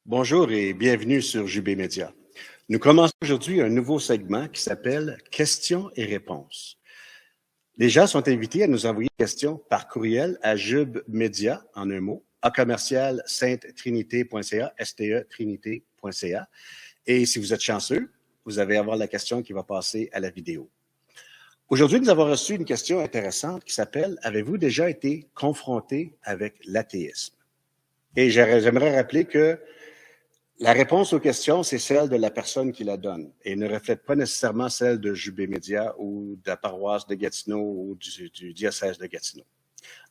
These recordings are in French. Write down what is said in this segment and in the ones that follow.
Bonjour et bienvenue sur JB Média. Nous commençons aujourd'hui un nouveau segment qui s'appelle Questions et réponses. Les gens sont invités à nous envoyer des questions par courriel à jubmedia, en un mot, @saintetrinité.ca, STE-trinité.ca. Et si vous êtes chanceux, vous allez avoir la question qui va passer à la vidéo. Aujourd'hui, nous avons reçu une question intéressante qui s'appelle « Avez-vous déjà été confronté avec l'athéisme? » Et j'aimerais rappeler que la réponse aux questions, c'est celle de la personne qui la donne et ne reflète pas nécessairement celle de JB Média ou de la paroisse de Gatineau ou du diocèse de Gatineau.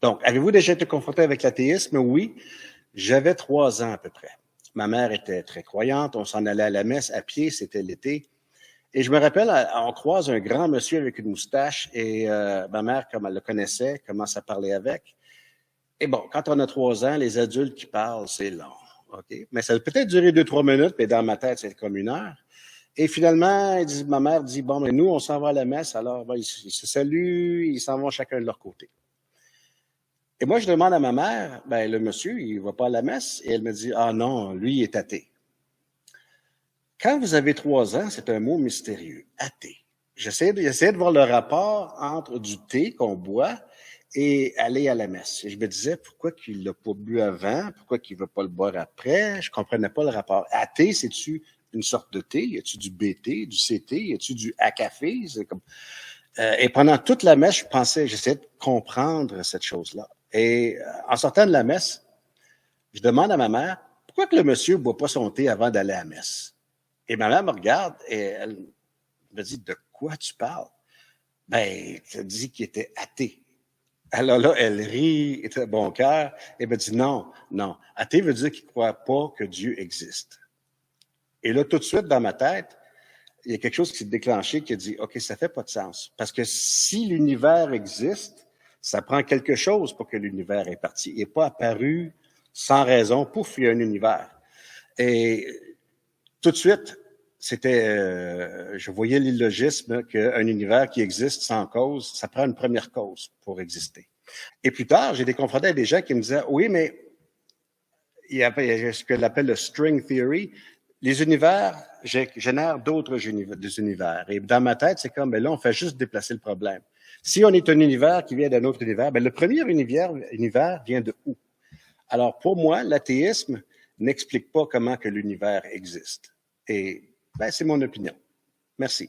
Donc, avez-vous déjà été confronté avec l'athéisme? Oui, j'avais 3 ans à peu près. Ma mère était très croyante, on s'en allait à la messe à pied, c'était l'été. Et je me rappelle, on croise un grand monsieur avec une moustache et ma mère, comme elle le connaissait, commence à parler avec. Et bon, quand on a 3 ans, les adultes qui parlent, c'est long. OK? Mais ça a peut-être duré 2-3 minutes, mais dans ma tête, c'est comme 1 heure. Et finalement, ma mère dit, bon, mais nous, on s'en va à la messe, alors ben, ils se saluent, ils s'en vont chacun de leur côté. Et moi, je demande à ma mère, ben le monsieur, il va pas à la messe? Et elle me dit, ah non, lui, il est athée. Quand vous avez 3 ans, c'est un mot mystérieux, athée. J'essaie de voir le rapport entre du thé qu'on boit et aller à la messe. Et je me disais, pourquoi qu'il l'a pas bu avant? Pourquoi qu'il veut pas le boire après? Je comprenais pas le rapport. Athée, c'est-tu une sorte de thé? Y a-tu du BT, du CT? Y a-tu du A-café? C'est comme... et pendant toute la messe, j'essayais de comprendre cette chose-là. Et en sortant de la messe, je demande à ma mère, pourquoi que le monsieur boit pas son thé avant d'aller à la messe? Et ma mère me regarde et elle me dit, de quoi tu parles? Ben, tu as dit qu'il était athée. Alors là, elle rit, de bon cœur, et me dit, non, athée veut dire qu'il ne croit pas que Dieu existe. Et là, tout de suite, dans ma tête, il y a quelque chose qui s'est déclenché qui a dit, OK, ça fait pas de sens. Parce que si l'univers existe, ça prend quelque chose pour que l'univers est parti. Il n'est pas apparu sans raison, pouf, il y a un univers. Et tout de suite, je voyais l'illogisme qu'un univers qui existe sans cause, ça prend une première cause pour exister. Et plus tard, j'ai été confronté à des gens qui me disaient, oui, mais il y a ce qu'on appelle le string theory. Les univers génèrent d'autres univers. Et dans ma tête, c'est comme, ben là, on fait juste déplacer le problème. Si on est un univers qui vient d'un autre univers, ben le premier univers vient de où? Alors, pour moi, l'athéisme n'explique pas comment que l'univers existe. Et ben, c'est mon opinion. Merci.